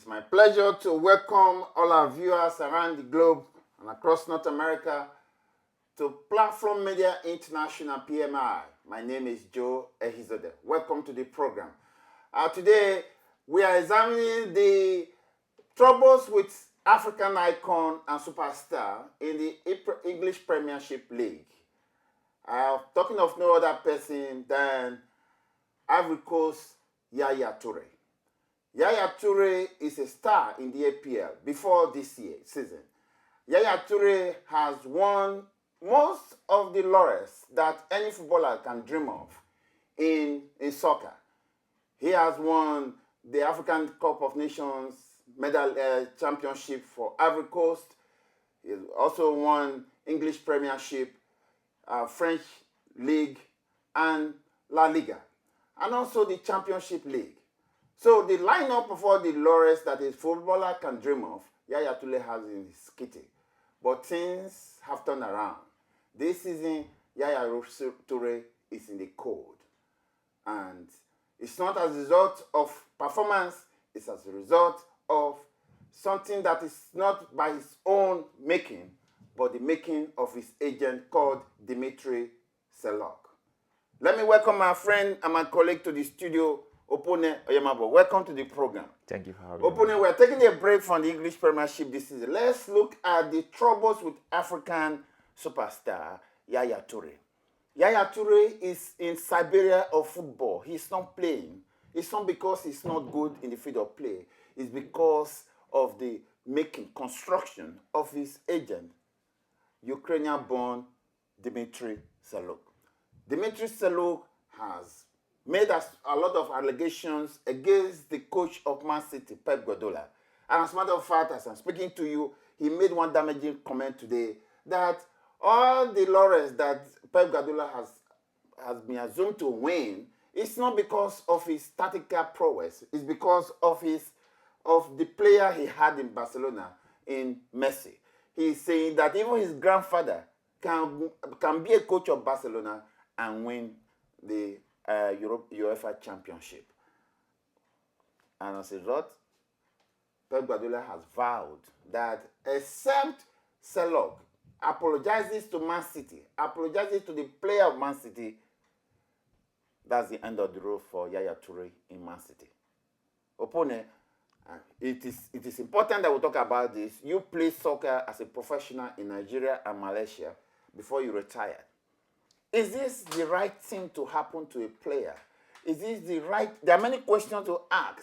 my pleasure to welcome all our viewers around the globe and across North America to Platform Media International PMI. My name is Joe Ehizode. Welcome to the program. Today, we are examining the troubles with African icon and superstar in the English Premiership League. Talking of no other person than Ivory Coast Yaya Toure. Yaya Toure is a star in the APL before this season. Yaya Toure has won most of the laurels that any footballer can dream of in soccer. He has won the African Cup of Nations medal championship for Ivory Coast. He also won English Premiership, French League, and La Liga, and also the Championship League. So the lineup of all the laurels that a footballer can dream of, Yaya Toure has in his kitty. But things have turned around. This season, Yaya Toure is in the cold. And it's not as a result of performance, it's as a result of something that is not by his own making, but the making of his agent called Dimitri Selok. Let me welcome my friend and my colleague to the studio, Opone Oyemabo. Welcome to the program. Thank you for having me. Opone, we're taking a break from the English Premiership this season. Let's look at the troubles with African superstar Yaya Toure. Yaya Toure is in Siberia of football. He's not playing. It's not because he's not good in the field of play. It's because of the construction of his agent, Ukrainian-born Dimitri Selok. Dimitri Selok has made a lot of allegations against the coach of Man City, Pep Guardiola. And as a matter of fact, as I'm speaking to you, he made one damaging comment today that all the laurels that Pep Guardiola has been assumed to win, it's not because of his tactical prowess. It's because of the player he had in Barcelona, in Messi. He's saying that even his grandfather can be a coach of Barcelona and win the UEFA Championship. And as a result, Pep Guardiola has vowed that except Selok apologizes to Man City, apologizes to the player of Man City, that's the end of the road for Yaya Toure in Man City. Opponent, it is important that we talk about this. You played soccer as a professional in Nigeria and Malaysia before you retired. Is this the right thing to happen to a player? Is this the right... There are many questions to ask.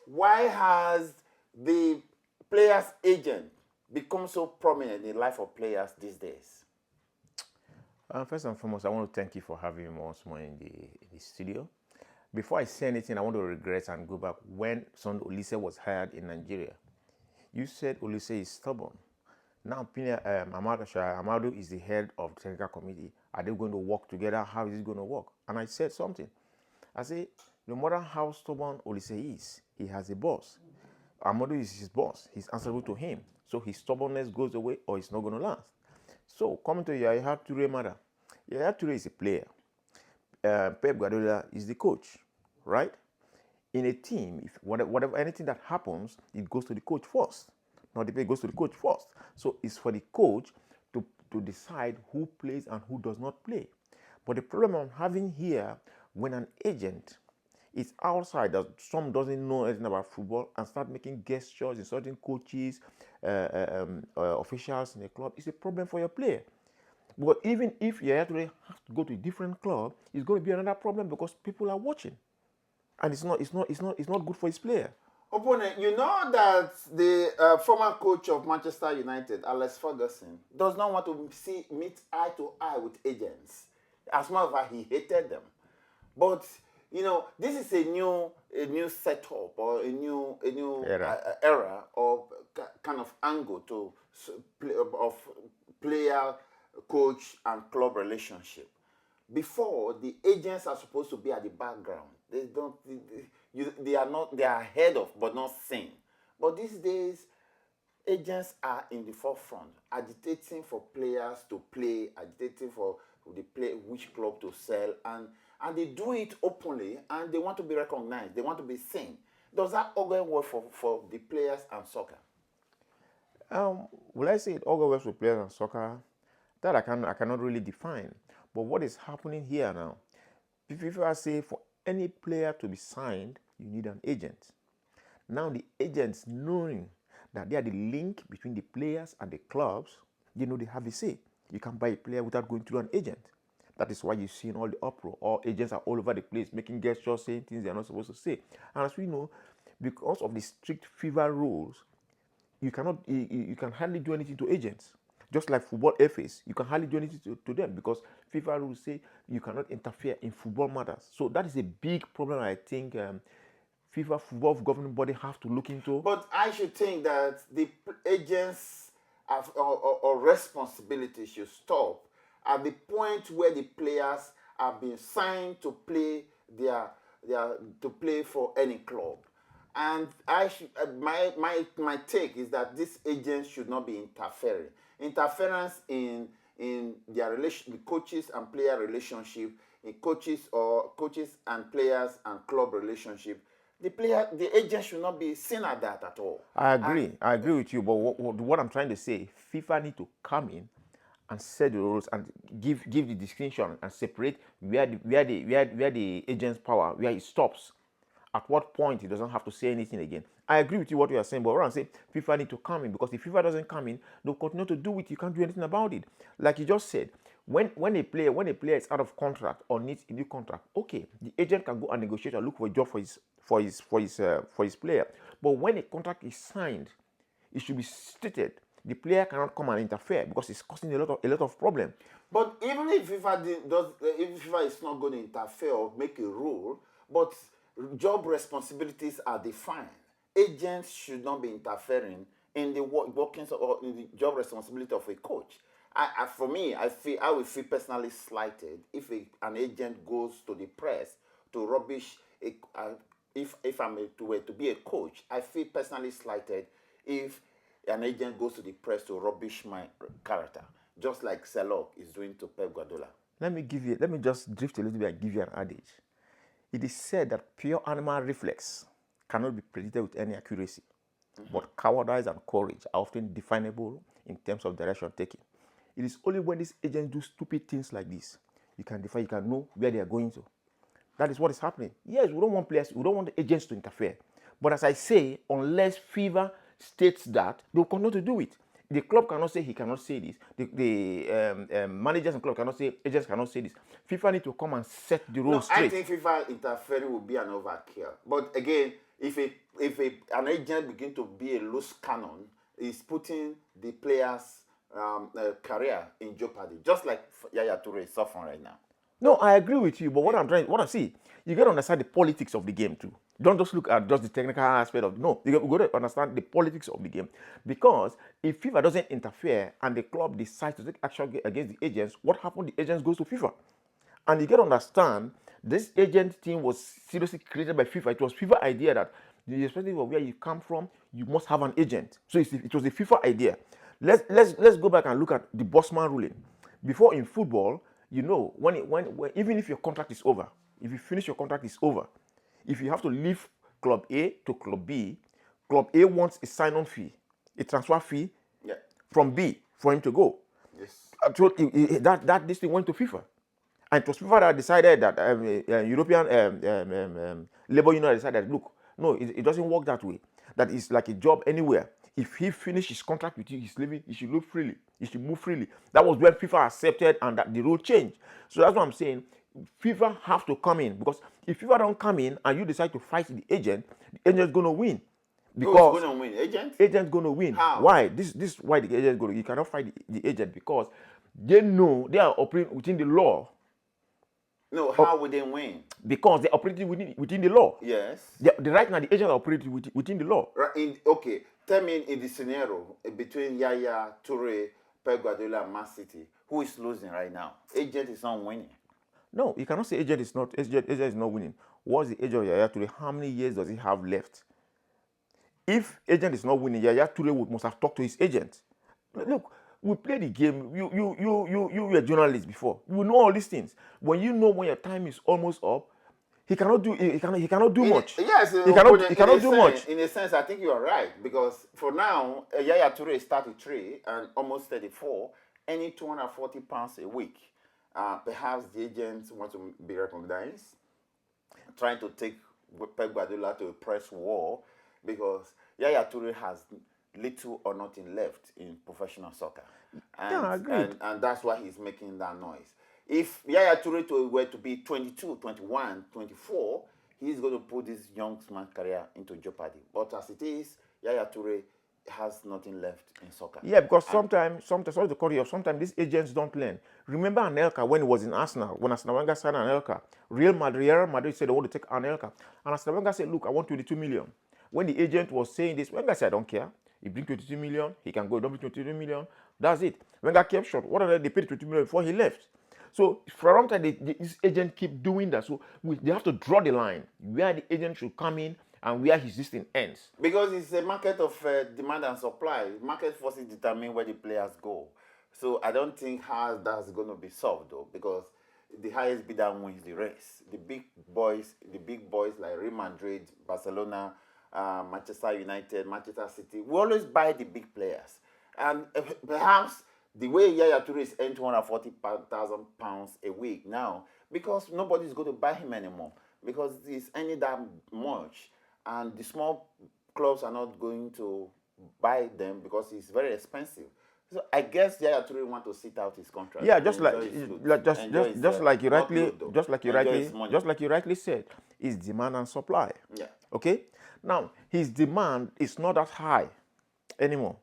Why has the player's agent become so prominent in the life of players these days? First and foremost, I want to thank you for having me once more in the studio. Before I say anything, I want to regret and go back when Son Olise was hired in Nigeria. You said Olise is stubborn. Now, Amadou is the head of the technical committee. Are they going to work together? How is it going to work? And I said something. I said, no matter how stubborn Olise is, he has a boss. Amadou is his boss. He's answerable to him. So his stubbornness goes away or it's not going to last. So coming to Yaya Toure matter. Yaya Toure is a player. Pep Guardiola is the coach, right? In a team, if whatever anything that happens, it goes to the coach first. Not the player goes to the coach first. So it's for the coach to decide who plays and who does not play. But the problem I'm having here, when an agent is outside, that some doesn't know anything about football and start making gestures, insulting coaches, officials in a club, it's a problem for your player. But even if Yaya Toure has to go to a different club, it's going to be another problem because people are watching, and it's not good for his player. Opponent, you know that the former coach of Manchester United, Alex Ferguson, does not want to meet eye to eye with agents. As much as he hated them, but you know this is a new setup or a new era or kind of angle to of player, coach, and club relationship. Before, the agents are supposed to be at the background. They are ahead of but not seen. But these days, agents are in the forefront, agitating for players to play, agitating for which club to sell, and they do it openly, and they want to be recognized. They want to be seen. Does that augur well for the players and soccer? Will I say it all goes with players and soccer? That I cannot really define. But what is happening here now? If I say for any player to be signed, you need an agent. Now the agents knowing that they are the link between the players and the clubs, they have a say. You can't buy a player without going through an agent. That is why you're seeing all the uproar. All agents are all over the place making gestures, saying things they're not supposed to say. And as we know, because of the strict FIFA rules, you can hardly do anything to agents. Just like football FAs, you can hardly do anything to them because FIFA rules say you cannot interfere in football matters. So that is a big problem I think FIFA football governing body have to look into. But I should think that the agents have, or responsibility should stop at the point where the players have been signed to play to play for any club. And I should, my take is that these agents should not be interfering. Interference in their relation, the coaches and player relationship, in coaches and players and club relationship. The agent should not be seen at that at all. I And agree. I agree with you. But what I'm trying to say, FIFA need to come in and set the rules and give the distinction and separate where the agent's power, where it stops. At what point he doesn't have to say anything again. I agree with you what you are saying, but what I'm saying, FIFA need to come in because if FIFA doesn't come in, they'll continue to do it. You can't do anything about it. Like you just said, when a player is out of contract or needs a new contract, okay, the agent can go and negotiate and look for a job for his player. But when a contract is signed, it should be stated. The player cannot come and interfere because it's causing a lot of problem. But even if if FIFA is not going to interfere or make a rule, but job responsibilities are defined. Agents should not be interfering in the workings or in the job responsibility of a coach. For me, I will feel personally slighted if an agent goes to the press to rubbish if were to be a coach. I feel personally slighted if an agent goes to the press to rubbish my character, just like Selok is doing to Pep Guardiola. Let me just drift a little bit and give you an adage. It is said that pure animal reflex cannot be predicted with any accuracy, but cowardice and courage are often definable in terms of direction taken. It is only when these agents do stupid things like this you can know where they are going to. That is what is happening. Yes, we don't want the agents to interfere. But as I say, unless FIFA states that, they'll continue to do it. The club cannot say he cannot say this. The managers and club cannot say, agents cannot say this. FIFA need to come and set the rules straight. I think FIFA interfering will be an overkill. But again, if an agent begin to be a loose cannon, is putting the player's career in jeopardy, just like Yaya Toure is suffering right now. No, I agree with you, but what I see, you got to understand the politics of the game too. Don't just look at just the technical aspect of no. You got to understand the politics of the game, because if FIFA doesn't interfere and the club decides to take action against the agents, what happened? The agents goes to FIFA, and you got to understand this agent team was seriously created by FIFA. It was FIFA idea that irrespective of where you come from, you must have an agent. So it was a FIFA idea. Let's go back and look at the Bosman ruling. Before in football, when even if your contract is over, if you finish your contract is over, if you have to leave club A to club B, club A wants a sign-on fee, a transfer fee from B for him to go. Yes. So this thing went to FIFA, and it was FIFA that decided that European labor union decided, look, no, it doesn't work that way. That is like a job anywhere. If he finished his contract with you, he's leaving, he should live freely. He should move freely. That was when FIFA accepted and that the rule changed. So that's what I'm saying. FIFA have to come in, because if FIFA don't come in and you decide to fight the agent is going to win. Because who's going to win? Agent? Agent's going to win. How? Why? This is why the agent is going to. You cannot fight the agent, because they know they are operating within the law. No, how would they win? Because they're operating within the law. Yes. The right now, the agent are operating within the law. Okay, tell me in the scenario between Yaya Toure, Pep Guardiola, and Man City, who is losing right now? Agent is not winning. No, you cannot say agent is not winning. What's the age of Yaya Toure? How many years does he have left? If agent is not winning, Yaya Toure must have talked to his agent. Look, we play the game. You were a journalist before. You know all these things. When you know when your time is almost up, He cannot do. He cannot do much. Yes, He cannot do much. in a sense, I think you are right because for now, Yaya Toure is 33 and almost 34, earning 240 pounds a week. Perhaps the agents want to be recognized, trying to take Pep Guardiola to a press war because Yaya Toure has little or nothing left in professional soccer, Yeah, agreed. and that's why he's making that noise. If Yaya Toure were to be 22, 21, 24, he's going to put this young man's career into jeopardy. But as it is, Yaya Toure has nothing left in soccer. Yeah, because And sometimes, sorry to cut you off, sometimes these agents don't learn. Remember Anelka when he was in Arsenal, when Arsene Wenger signed Anelka, Real Madrid said they want to take Anelka. And Arsene Wenger said, look, I want 22 million. When the agent was saying this, Wenger said, I don't care. He bring 22 million, he can go, don't bring 22 million. That's it. Wenger kept short. What are they paid 22 million before he left? So for a long time, this agent keep doing that. So they have to draw the line where the agent should come in and where his system ends. because it's a market of demand and supply. Market forces determine where the players go. So I don't think how that's going to be solved though, because the highest bidder wins the race. The big boys like Real Madrid, Barcelona, Manchester United, Manchester City, we always buy the big players. And perhaps the way Yaya Toure is earning 240,000 pounds a week now, because nobody's going to buy him anymore, because he's earning that much, and the small clubs are not going to buy them because it's very expensive. So I guess Yaya Toure want to sit out his contract. Yeah, and just like enjoy his loot. just like you rightly workload, though. Enjoy his money. just like you rightly said, is demand and supply. Yeah. Okay. Now his demand is not that high anymore.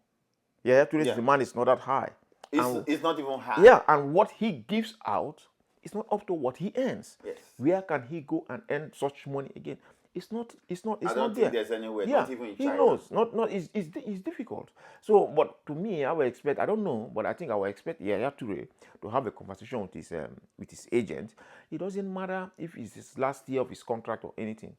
Yeah, today's Yeah. demand is not that high. It's not even high. Yeah, and what he gives out is not up to what he earns. Yes. Where can he go and earn such money again? It's not I don't think there's anywhere, Yeah, not even in he China. knows. It's difficult. So, but to me, I would expect. I don't know, but I think I would expect Yaya Toure to have a conversation with his agent. It doesn't matter if it's his last year of his contract or anything.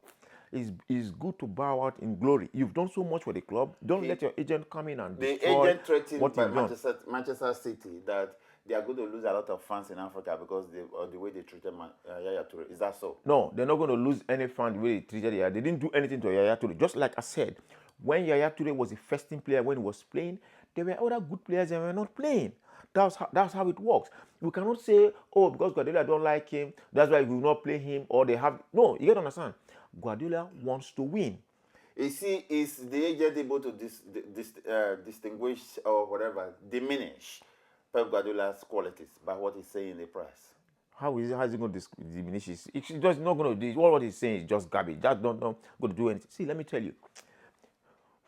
It's good to bow out in glory. You've done so much for the club. Don't let your agent come in and The destroy agent threatened what by you've done. Manchester City that they are going to lose a lot of fans in Africa because of the way they treated Yaya Toure. Is that so? No, they're not going to lose any fan the way they treated Yaya. They didn't do anything to Yaya Toure. Just like I said, when Yaya Toure was the first team player when he was playing, there were other good players that were not playing. That's how it works. We cannot say, oh, because Guardiola don't like him, that's why we will not play him, or they have... No, you got to understand. Guardiola wants to win. Is the agent able to distinguish or whatever, diminish Pep Guardiola's qualities by what he's saying in the press? How is he going to diminish his... It's just not going to do... What he's saying is just garbage. That's not going to do anything. See, let me tell you.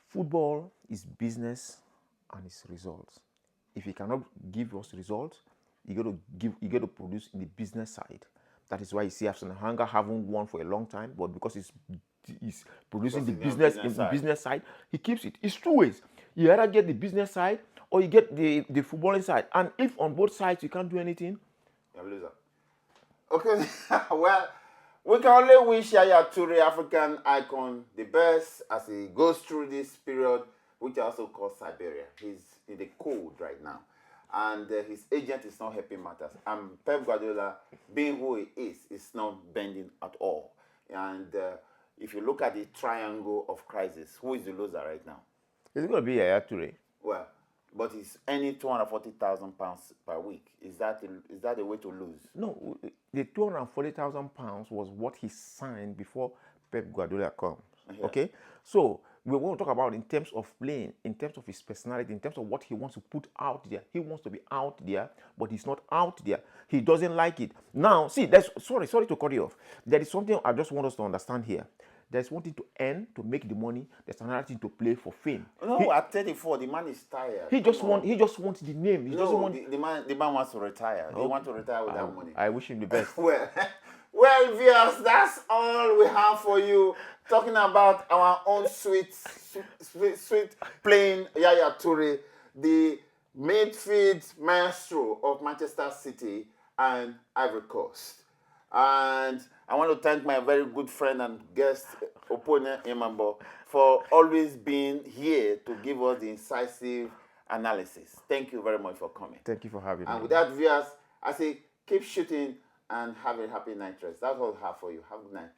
Football is business and it's results. If you cannot give us results, you got to produce in the business side. That is why you see Arsene Wenger haven't won for a long time, but because he's producing the business side, he keeps it. It's two ways. You either get the business side or you get the footballing side. And if on both sides you can't do anything, you're a loser. Okay, well, we can only wish Yaya Toure, African icon, the best as he goes through this period, which also called Siberia. He's in the cold right now. And his agent is not helping matters. And Pep Guardiola, being who he is not bending at all. And if you look at the triangle of crisis, who is the loser right now? It's going to be Yaya Toure. Well, but he's earning 240,000 pounds per week. Is that the way to lose? No, the 240,000 pounds was what he signed before Pep Guardiola comes. Yeah. Okay, so we want to talk about in terms of playing, in terms of his personality, in terms of what he wants to put out there. He wants to be out there, but he's not out there. He doesn't like it. Now, see, sorry to cut you off. There is something I just want us to understand here. There's one thing to earn, to make the money. There's another thing to play for fame. No, at 34, the man is tired. He just wants the name. The man wants to retire. He wants to retire with that money. I wish him the best. Well, viewers, that's all we have for you. Talking about our own sweet playing Yaya Toure, the midfield maestro of Manchester City and Ivory Coast. And I want to thank my very good friend and guest, Opone Imambo, for always being here to give us the incisive analysis. Thank you very much for coming. Thank you for having me. And with that, viewers, I say keep shooting and have a happy night rest. That's all I have for you. Have a good night.